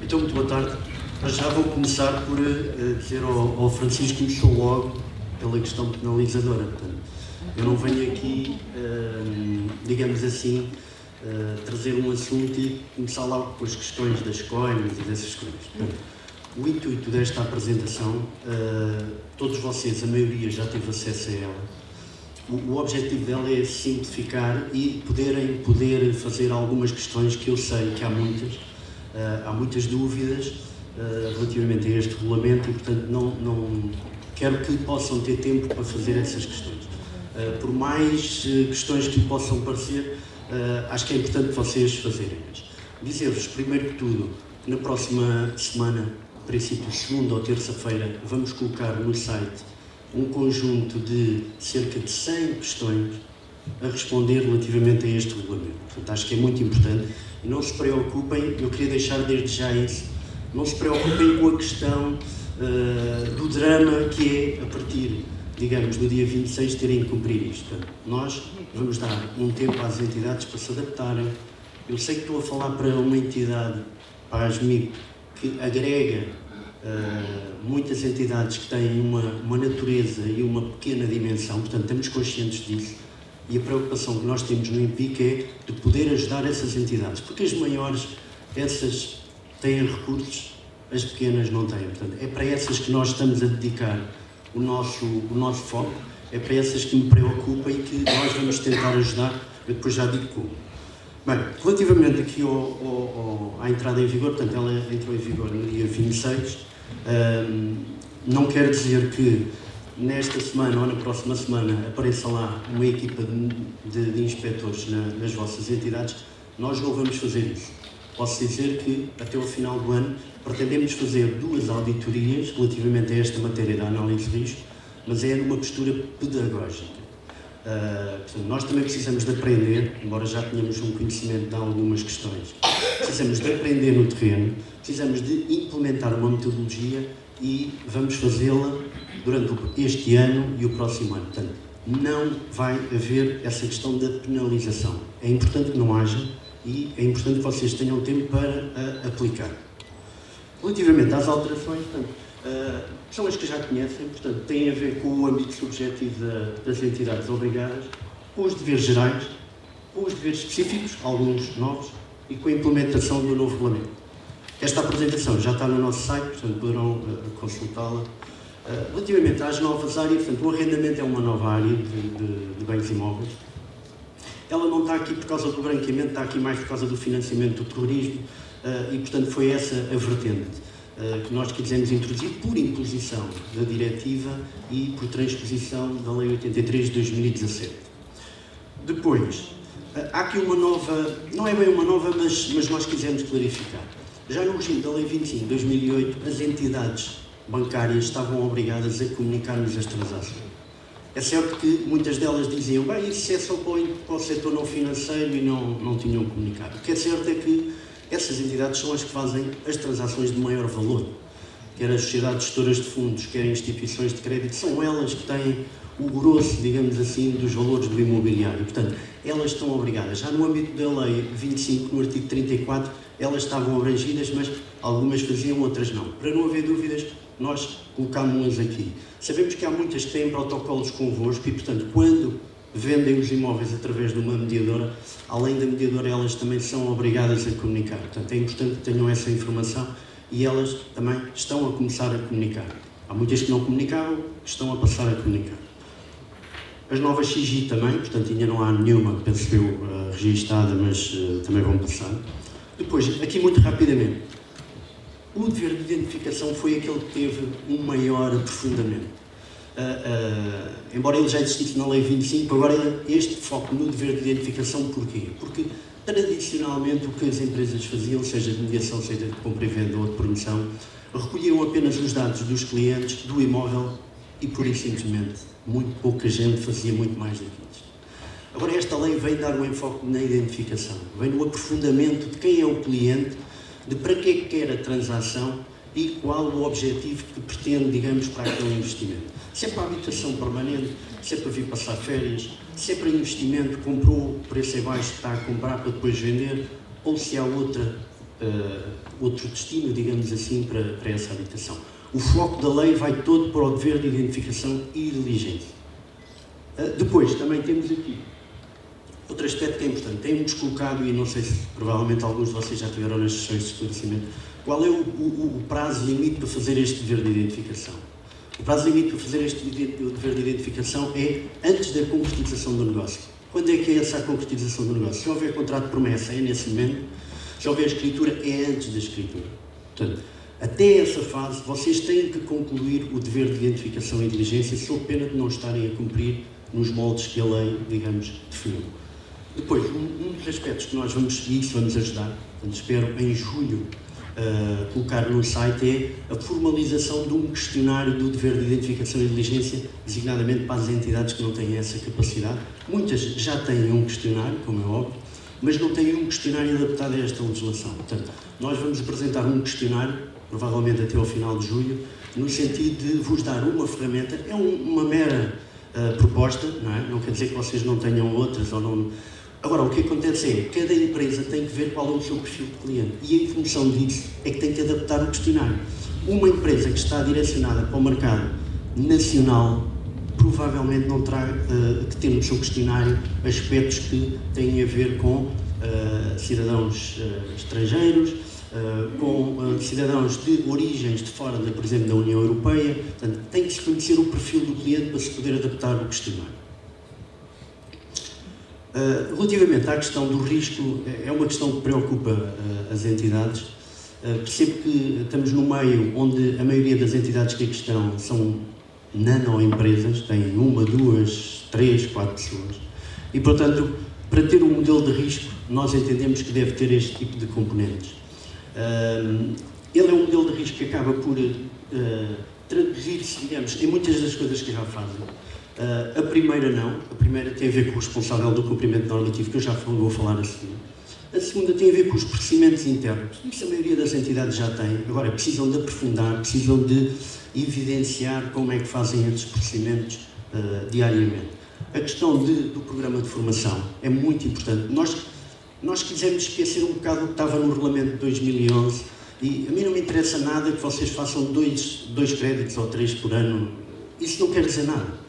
Então, muito boa tarde. Já vou começar por dizer ao Francisco que começou logo pela questão penalizadora. Portanto, eu não venho aqui, digamos assim, trazer um assunto e começar logo com as questões das coins e dessas coisas. Portanto, o intuito desta apresentação, todos vocês, a maioria já teve acesso a ela. O objetivo dela é simplificar e poder fazer algumas questões que eu sei que há muitas dúvidas relativamente a este regulamento e, portanto, não quero que possam ter tempo para fazer essas questões. Por mais questões que lhe possam parecer, acho que é importante vocês fazerem. Dizer-vos, primeiro que tudo, que na próxima semana, princípio segunda ou terça-feira, vamos colocar no site um conjunto de cerca de 100 questões a responder relativamente a este regulamento. Portanto, acho que é muito importante. E não se preocupem, eu queria deixar desde já isso, não se preocupem com a questão do drama que é, a partir, digamos, do dia 26, terem que cumprir isto. Portanto, nós vamos dar um tempo às entidades para se adaptarem. Eu sei que estou a falar para uma entidade, para a ASMIC, que agrega muitas entidades que têm uma natureza e uma pequena dimensão, portanto, estamos conscientes disso. E a preocupação que nós temos no IMPIC é de poder ajudar essas entidades, porque as maiores, essas têm recursos, as pequenas não têm. Portanto, é para essas que nós estamos a dedicar o nosso foco, é para essas que me preocupam e que nós vamos tentar ajudar, eu depois já digo como. Bem, relativamente aqui à entrada em vigor, portanto, ela entrou em vigor no dia 26, não quer dizer que nesta semana ou na próxima semana apareça lá uma equipa de inspectores nas vossas entidades. Nós não vamos fazer isso. Posso dizer que até ao final do ano pretendemos fazer 2 auditorias relativamente a esta matéria da análise de risco, mas é numa postura pedagógica. Portanto, nós também precisamos de aprender, embora já tenhamos um conhecimento de algumas questões, precisamos de aprender no terreno, precisamos de implementar uma metodologia e vamos fazê-la durante este ano e o próximo ano. Portanto, não vai haver essa questão da penalização. É importante que não haja e é importante que vocês tenham tempo para aplicar. Relativamente às alterações, portanto, são as que já conhecem, portanto, têm a ver com o âmbito subjetivo das entidades obrigadas, com os deveres gerais, com os deveres específicos, alguns novos, e com a implementação do novo regulamento. Esta apresentação já está no nosso site, portanto, poderão consultá-la. Relativamente às novas áreas, portanto, o arrendamento é uma nova área de bens imóveis. Ela não está aqui por causa do branqueamento, está aqui mais por causa do financiamento do terrorismo e, portanto, foi essa a vertente que nós quisemos introduzir por imposição da diretiva e por transposição da Lei 83 de 2017. Depois, há aqui uma nova, não é bem uma nova, mas nós quisemos clarificar. Já no regime da Lei 25 de 2008, as entidades bancárias estavam obrigadas a comunicar-nos as transações. É certo que muitas delas diziam, bem, isso é só para o setor não financeiro e não tinham comunicado. O que é certo é que essas entidades são as que fazem as transações de maior valor. Quer as sociedades gestoras de fundos, quer instituições de crédito, são elas que têm o grosso, digamos assim, dos valores do imobiliário. Portanto, elas estão obrigadas. Já no âmbito da Lei 25, no artigo 34, elas estavam abrangidas, mas algumas faziam, outras não. Para não haver dúvidas, nós colocámos-las aqui. Sabemos que há muitas que têm protocolos convosco e, portanto, quando vendem os imóveis através de uma mediadora, além da mediadora, elas também são obrigadas a comunicar. Portanto, é importante que tenham essa informação e elas também estão a começar a comunicar. Há muitas que não comunicavam, que estão a passar a comunicar. As novas CIGI também, portanto, ainda não há nenhuma, penso eu, registada, mas também vão passar. Depois, aqui muito rapidamente, o dever de identificação foi aquele que teve um maior aprofundamento. Embora ele já existisse na Lei 25, agora este foco no dever de identificação, porquê? Porque tradicionalmente o que as empresas faziam, seja de mediação, seja de compra e venda ou de promoção, recolhiam apenas os dados dos clientes, do imóvel e, pura e simplesmente, muito pouca gente fazia muito mais do que isto. Agora esta lei vem dar um enfoque na identificação, vem no aprofundamento de quem é o cliente, de para que é que quer a transação e qual o objetivo que pretende, digamos, para aquele investimento. Se é para a habitação permanente, se é para vir passar férias, se é para investimento, comprou, o preço é baixo, está a comprar para depois vender, ou se há outro destino, digamos assim, para essa habitação. O foco da lei vai todo para o dever de identificação e diligência. Depois, também temos aqui outro aspecto que é importante. Temos colocado, e não sei se provavelmente alguns de vocês já tiveram nas sessões de esclarecimento, qual é o prazo limite para fazer este dever de identificação. O prazo limite para fazer este dever de identificação é antes da concretização do negócio. Quando é que é essa a concretização do negócio? Se houver contrato de promessa, é nesse momento. Se houver escritura, é antes da escritura. Portanto, até essa fase, vocês têm que concluir o dever de identificação e diligência, sob pena de não estarem a cumprir nos moldes que a lei, digamos, definiu. Depois, um dos aspectos que nós vamos seguir, isso vamos ajudar, portanto, espero em julho colocar no site, é a formalização de um questionário do dever de identificação e diligência, designadamente para as entidades que não têm essa capacidade. Muitas já têm um questionário, como é óbvio, mas não têm um questionário adaptado a esta legislação. Portanto, nós vamos apresentar um questionário, provavelmente até ao final de julho, no sentido de vos dar uma ferramenta, é uma mera proposta, não é? Não quer dizer que vocês não tenham outras ou não. Agora, o que acontece é que cada empresa tem que ver qual é o seu perfil de cliente e, em função disso, é que tem que adaptar o questionário. Uma empresa que está direcionada para o mercado nacional provavelmente não terá que ter no seu questionário aspectos que têm a ver com cidadãos estrangeiros, com cidadãos de origens de fora, por exemplo, da União Europeia. Portanto, tem que se conhecer o perfil do cliente para se poder adaptar o questionário. Relativamente à questão do risco, é uma questão que preocupa as entidades. Percebo que estamos no meio onde a maioria das entidades que aqui estão são nano-empresas, têm 1, 2, 3, 4 pessoas. E, portanto, para ter um modelo de risco, nós entendemos que deve ter este tipo de componentes. Ele é um modelo de risco que acaba por traduzir-se, digamos, em muitas das coisas que já fazem. A primeira não, a primeira tem a ver com o responsável do cumprimento normativo, que eu já vou falar a seguir. A segunda tem a ver com os procedimentos internos. Isso a maioria das entidades já tem. Agora, precisam de aprofundar, precisam de evidenciar como é que fazem esses procedimentos diariamente. A questão do programa de formação é muito importante. Nós quisemos esquecer um bocado o que estava no regulamento de 2011 e a mim não me interessa nada que vocês façam dois créditos ou 3 por ano. Isso não quer dizer nada.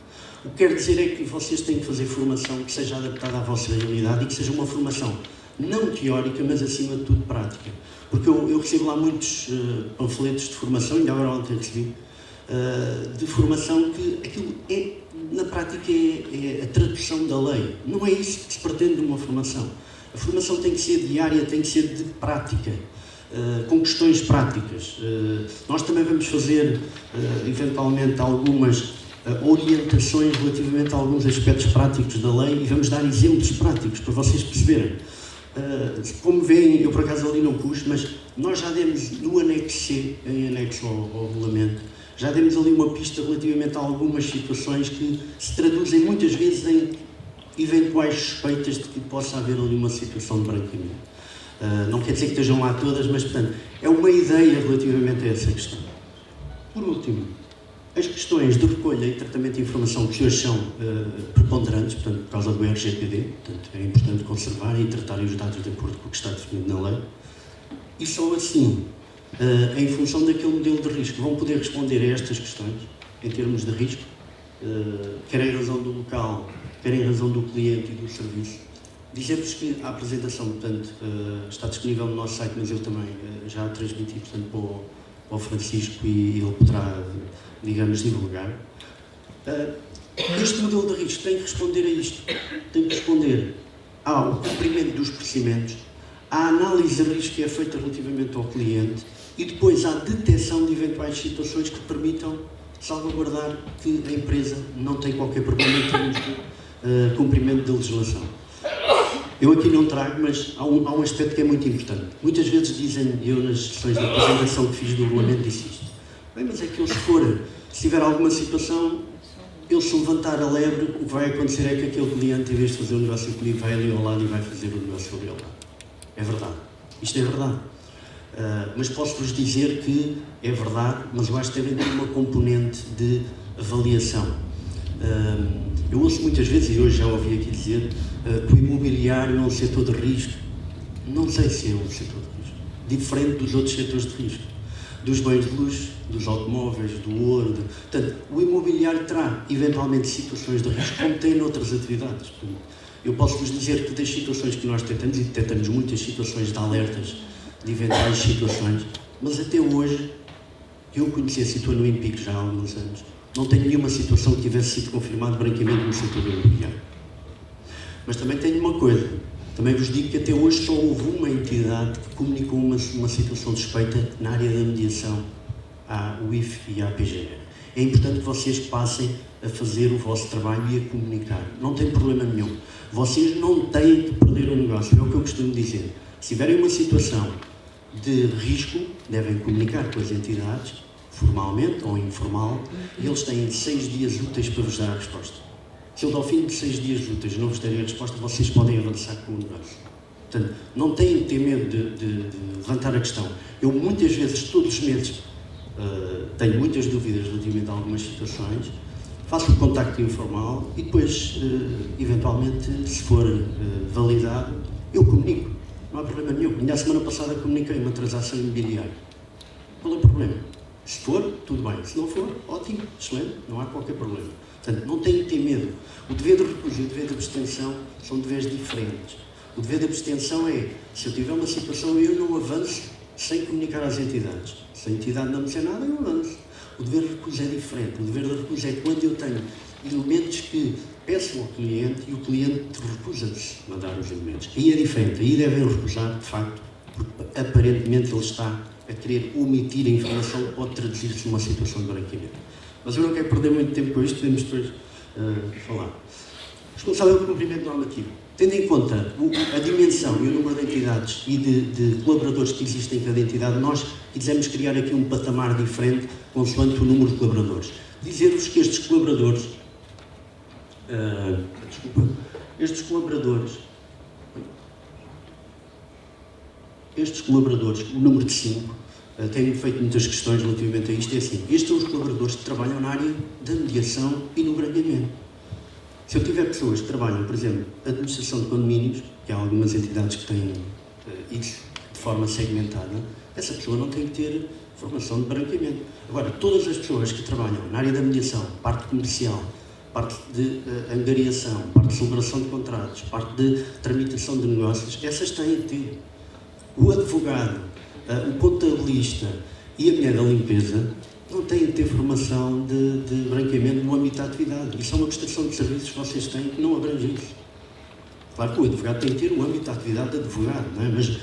O que quer dizer é que vocês têm que fazer formação que seja adaptada à vossa realidade e que seja uma formação não teórica, mas acima de tudo prática. Porque eu recebo lá muitos panfletos de formação, ainda agora ontem recebi, de formação que aquilo é, na prática, é a tradução da lei. Não é isso que se pretende de uma formação. A formação tem que ser diária, tem que ser de prática, com questões práticas. Nós também vamos fazer, eventualmente, algumas orientações relativamente a alguns aspectos práticos da lei e vamos dar exemplos práticos para vocês perceberem. Como veem, eu por acaso ali não pus, mas nós já demos no anexo C, em anexo ao regulamento, já demos ali uma pista relativamente a algumas situações que se traduzem muitas vezes em eventuais suspeitas de que possa haver ali uma situação de branqueamento. Não quer dizer que estejam lá todas, mas, portanto, é uma ideia relativamente a essa questão. Por último, as questões de recolha e tratamento de informação que hoje são preponderantes, portanto, por causa do RGPD, portanto, é importante conservar e tratarem os dados de acordo com o que está definido na lei, e só assim, em função daquele modelo de risco, vão poder responder a estas questões, em termos de risco, quer em razão do local, quer em razão do cliente e do serviço. Dizer-vos que a apresentação, portanto, está disponível no nosso site, mas eu também já a transmiti, portanto, para o Francisco e ele poderá, digamos, divulgar. Este modelo de risco tem que responder a isto, tem que responder ao cumprimento dos procedimentos, à análise de risco que é feita relativamente ao cliente e depois à detecção de eventuais situações que permitam salvaguardar que a empresa não tem qualquer problema em termos de cumprimento da legislação. Eu aqui não trago, mas há um aspecto que é muito importante. Muitas vezes dizem, eu nas sessões de apresentação que fiz do regulamento disse isto, bem, mas é que se tiver alguma situação, ele se levantar a lebre, o que vai acontecer é que aquele cliente, em vez de fazer o negócio comigo, vai ali ao lado e vai fazer o negócio ali ao lado. É verdade. Isto é verdade. Mas posso-vos dizer que é verdade, mas eu acho que devem ter uma componente de avaliação. Eu ouço muitas vezes, e hoje já ouvi aqui dizer, que o imobiliário é um setor de risco. Não sei se é um setor de risco, diferente dos outros setores de risco, dos bens de luxo, dos automóveis, do ouro. Portanto, o imobiliário terá, eventualmente, situações de risco, como tem noutras atividades. Portanto, eu posso-vos dizer que das situações que nós detectamos, e detectamos muitas situações de alertas, de eventuais situações, mas até hoje, eu conheci a situação no INPIC já há alguns anos, não tenho nenhuma situação que tivesse sido confirmado branqueamento no setor imobiliário. Mas também tenho uma coisa, também vos digo que até hoje só houve uma entidade que comunicou uma situação suspeita na área da mediação à UIF e à PGR. É importante que vocês passem a fazer o vosso trabalho e a comunicar. Não tem problema nenhum. Vocês não têm que perder o negócio, é o que eu costumo dizer. Se tiverem uma situação de risco, devem comunicar com as entidades, formalmente ou informal, e eles têm 6 dias úteis para vos dar a resposta. Se eu ao fim de 6 dias úteis não vos derem a resposta, vocês podem avançar com o negócio. Portanto, não têm que ter medo de levantar a questão. Eu muitas vezes, todos os meses, tenho muitas dúvidas relativamente a algumas situações, faço o contacto informal e depois, eventualmente, se for validado, eu comunico. Não há problema nenhum. Ainda a semana passada comuniquei uma transação imobiliária. Qual é o problema? Se for, tudo bem. Se não for, ótimo, excelente, não há qualquer problema. Portanto, não têm que ter medo. O dever de recusa e o dever de abstenção são deveres diferentes. O dever de abstenção é, se eu tiver uma situação eu não avanço sem comunicar às entidades. Se a entidade não me disser nada, eu avanço. O dever de recusa é diferente. O dever de recusa é quando eu tenho elementos que peço ao cliente e o cliente recusa-se a dar os elementos. Aí é diferente. Aí devem recusar, de facto, porque aparentemente ele está a querer omitir a informação que pode traduzir-se numa situação de branqueamento. Mas eu não quero perder muito tempo com isto, podemos depois falar. Responsável pelo cumprimento normativo. Tendo em conta a dimensão e o número de entidades e de colaboradores que existem em cada entidade, nós quisemos criar aqui um patamar diferente consoante o número de colaboradores. Dizer-vos que estes colaboradores, o número de 5, tenho feito muitas questões relativamente a isto, é assim, estes são os colaboradores que trabalham na área da mediação e no branqueamento. Se eu tiver pessoas que trabalham, por exemplo, administração de condomínios, que há algumas entidades que têm isso de forma segmentada, essa pessoa não tem que ter formação de branqueamento. Agora, todas as pessoas que trabalham na área da mediação, parte comercial, parte de angariação, parte de celebração de contratos, parte de tramitação de negócios, essas têm que ter. O advogado, o contabilista e a mulher da limpeza não têm que ter formação de branqueamento no âmbito da atividade. Isso é uma prestação de serviços que vocês têm que não abrange isso. Claro que o advogado tem que ter o âmbito da atividade de advogado, não é? Mas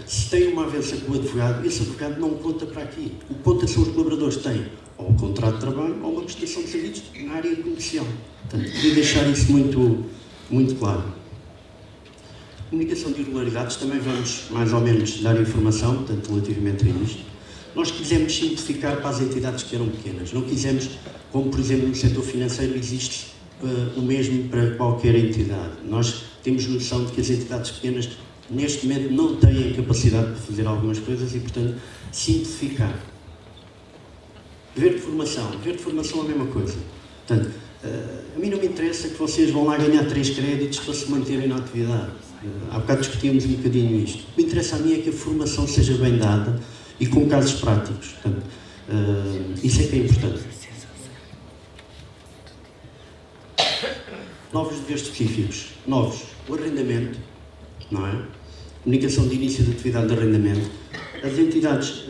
se tem uma avança com o advogado, esse advogado não conta para aqui. O que conta são os colaboradores que têm ou um contrato de trabalho ou uma prestação de serviços na área comercial. Portanto, queria deixar isso muito claro. Comunicação de irregularidades, também vamos mais ou menos dar informação, portanto, relativamente a isto. Nós quisemos simplificar para as entidades que eram pequenas. Não quisemos, como por exemplo no setor financeiro existe o mesmo para qualquer entidade. Nós temos noção de que as entidades pequenas neste momento não têm a capacidade de fazer algumas coisas e, portanto, simplificar. Dever de formação. Dever de formação é a mesma coisa. Portanto, a mim não me interessa que vocês vão lá ganhar 3 créditos para se manterem na atividade. Há bocado discutíamos um bocadinho isto. O que me interessa a mim é que a formação seja bem dada e com casos práticos. Portanto, isso é que é importante. Novos deveres específicos. Novos. O arrendamento, não é? Comunicação de início de atividade de arrendamento. As entidades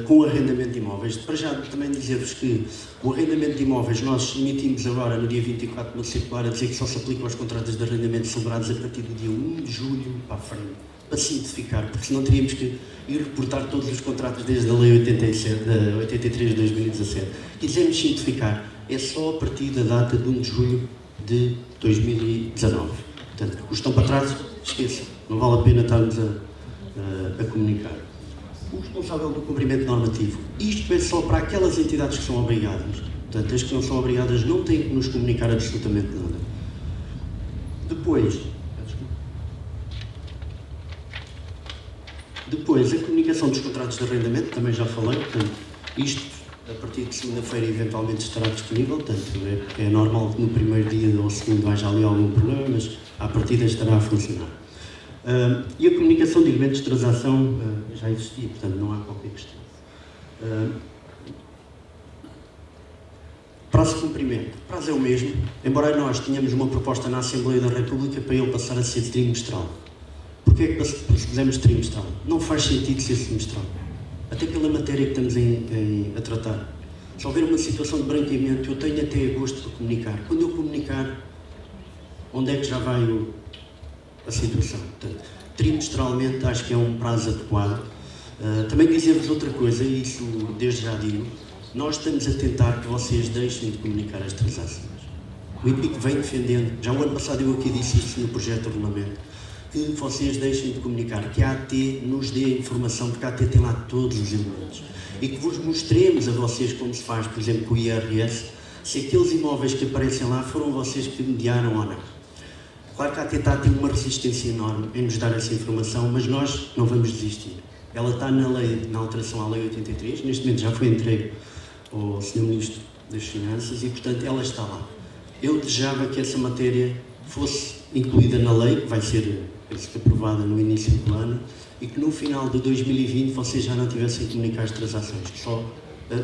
com arrendamento de imóveis, para já também dizer-vos que o arrendamento de imóveis nós emitimos agora no dia 24 uma circular a dizer que só se aplicam aos contratos de arrendamento celebrados a partir do dia 1 de julho para a frente, para simplificar, porque senão teríamos que ir reportar todos os contratos desde a Lei 83 de 2017. Quisemos simplificar, é só a partir da data de 1 de julho de 2019. Portanto, os que estão para trás, esqueçam, não vale a pena estarmos a comunicar. O responsável do cumprimento normativo. Isto é só para aquelas entidades que são obrigadas. Portanto, as que não são obrigadas não têm que nos comunicar absolutamente nada. Depois, Depois, a comunicação dos contratos de arrendamento, também já falei, portanto, isto a partir de segunda-feira eventualmente estará disponível, portanto, é normal que no primeiro dia ou segundo haja ali algum problema, mas à partida estará a funcionar. E a comunicação de elementos de transação já existia, portanto não há qualquer questão. Prazo de cumprimento. O prazo é o mesmo, embora nós tenhamos uma proposta na Assembleia da República para ele passar a ser trimestral. Porquê é que fizemos trimestral? Não faz sentido ser semestral. Até pela matéria que estamos a tratar. Se houver uma situação de branqueamento, eu tenho até agosto para comunicar. Quando eu comunicar, onde é que já vai a situação? Portanto, trimestralmente acho que é um prazo adequado. Também dizer-vos outra coisa, e isso desde já digo, nós estamos a tentar que vocês deixem de comunicar as transações. O IPIC vem defendendo, já o ano passado eu aqui disse isto no projeto de regulamento, que vocês deixem de comunicar, que a AT nos dê informação, porque a AT tem lá todos os elementos. E que vos mostremos a vocês como se faz, por exemplo, com o IRS, se aqueles imóveis que aparecem lá foram vocês que mediaram ou não. Claro que a AT está a ter uma resistência enorme em nos dar essa informação, mas nós não vamos desistir. Ela está na lei, na alteração à Lei 83, neste momento já foi entregue ao Sr. Ministro das Finanças e, portanto, ela está lá. Eu desejava que essa matéria fosse incluída na lei, que vai ser aprovada no início do ano, e que no final de 2020 vocês já não tivessem que comunicar as transações, que só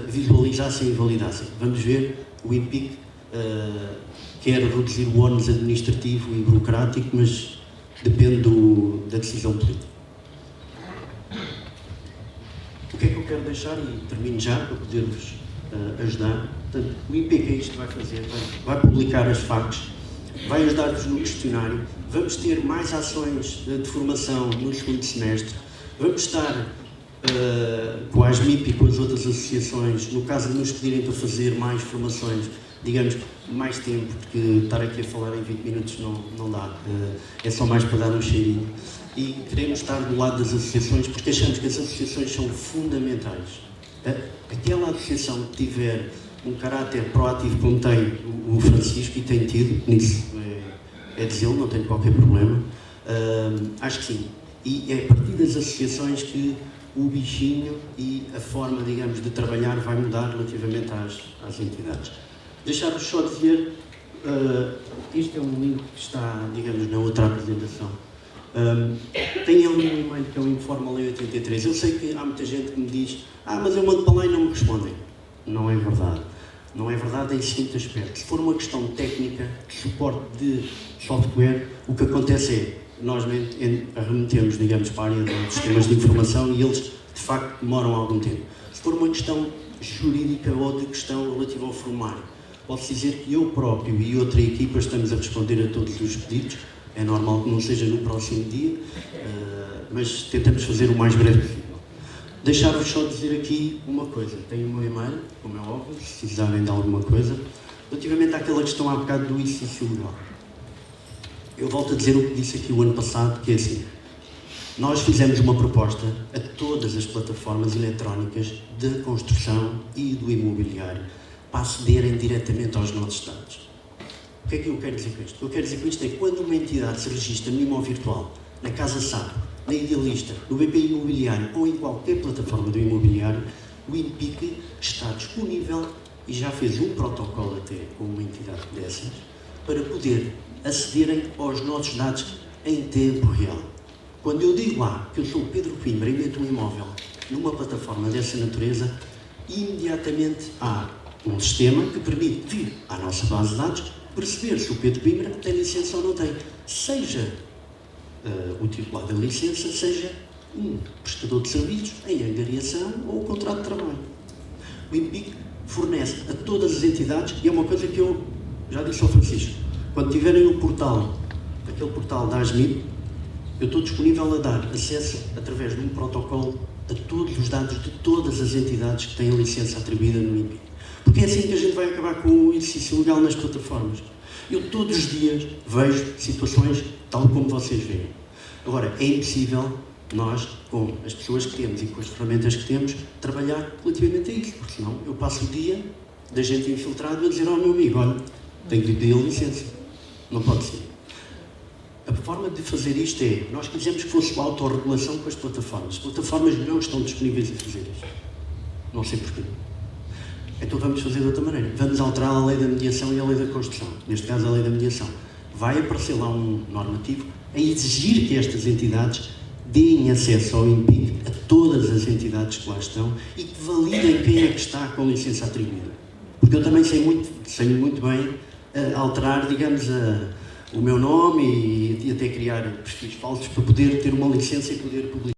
visualizassem e validassem. Vamos ver, o IPIC quer reduzir o ónus administrativo e burocrático, mas depende da decisão política. O que é que eu quero deixar, e termino já, para poder-vos ajudar. Portanto, o IPIC é isto que vai fazer, vai publicar as facts, vai ajudar-vos no questionário, vamos ter mais ações de formação no segundo semestre, vamos estar com a ASMIP e com as outras associações, no caso de nos pedirem para fazer mais formações, digamos, mais tempo, porque estar aqui a falar em 20 minutos não dá, é só mais para dar um cheirinho. E queremos estar do lado das associações, porque achamos que as associações são fundamentais. Aquela associação que tiver um caráter proativo como tem o Francisco, e tem tido, nisso é dizê-lo, não tenho qualquer problema, acho que sim. E é a partir das associações que o bichinho e a forma, digamos, de trabalhar vai mudar relativamente às entidades. Deixar-vos só dizer, isto é um link que está, digamos, na outra apresentação. Tem ali um e-mail que é o Informa Lei 83. Eu sei que há muita gente que me diz mas eu mando para lá e não me respondem. Não é verdade. Não é verdade em seguinte aspecto. Se for uma questão técnica, de suporte de software, o que acontece é nós remetemos, digamos, para a área dos sistemas de informação e eles, de facto, demoram algum tempo. Se for uma questão jurídica ou de questão relativa ao formulário, posso dizer que eu próprio e outra equipa estamos a responder a todos os pedidos. É normal que não seja no próximo dia, mas tentamos fazer o mais breve possível. Deixar-vos só dizer aqui uma coisa. Tenho o meu e-mail, como é óbvio, se precisarem de alguma coisa. Relativamente àquela questão há bocado do exercício legal. Eu volto a dizer o que disse aqui o ano passado, que é assim. Nós fizemos uma proposta a todas as plataformas eletrónicas de construção e do imobiliário para acederem diretamente aos nossos dados. O que é que eu quero dizer com isto? O que eu quero dizer com isto é que quando uma entidade se registra no imóvel virtual, na Casa SAP, na Idealista, no BPI Imobiliário ou em qualquer plataforma do imobiliário, o IPIC está disponível e já fez um protocolo até com uma entidade dessas para poder acederem aos nossos dados em tempo real. Quando eu digo lá que eu sou o Pedro Coimbra e meto um imóvel numa plataforma dessa natureza, imediatamente há um sistema que permite vir à nossa base de dados perceber se o Pedro Coimbra tem licença ou não tem, seja o titular da licença, seja um prestador de serviços em angariação ou contrato de trabalho. O IPIC fornece a todas as entidades, e é uma coisa que eu já disse ao Francisco, quando tiverem o portal, aquele portal da ASMIP, eu estou disponível a dar acesso, através de um protocolo, a todos os dados de todas as entidades que têm licença atribuída no IPIC. Porque é assim que a gente vai acabar com o exercício legal nas plataformas. Eu todos os dias vejo situações tal como vocês veem. Agora, é impossível nós, com as pessoas que temos e com as ferramentas que temos, trabalhar relativamente a isso, porque senão eu passo o dia da gente infiltrado a dizer ao meu amigo, olha, tenho que lhe pedir a licença. Não pode ser. A forma de fazer isto é, nós quisemos que fosse uma autorregulação com as plataformas. As plataformas não estão disponíveis a fazer isto. Não sei porquê. Então vamos fazer de outra maneira. Vamos alterar a lei da mediação e a lei da construção. Neste caso, a lei da mediação. Vai aparecer lá um normativo a exigir que estas entidades deem acesso ao INPI a todas as entidades que lá estão e que validem quem é que está com a licença atribuída. Porque eu também sei muito bem alterar, digamos, o meu nome e até criar perfis falsos para poder ter uma licença e poder publicar.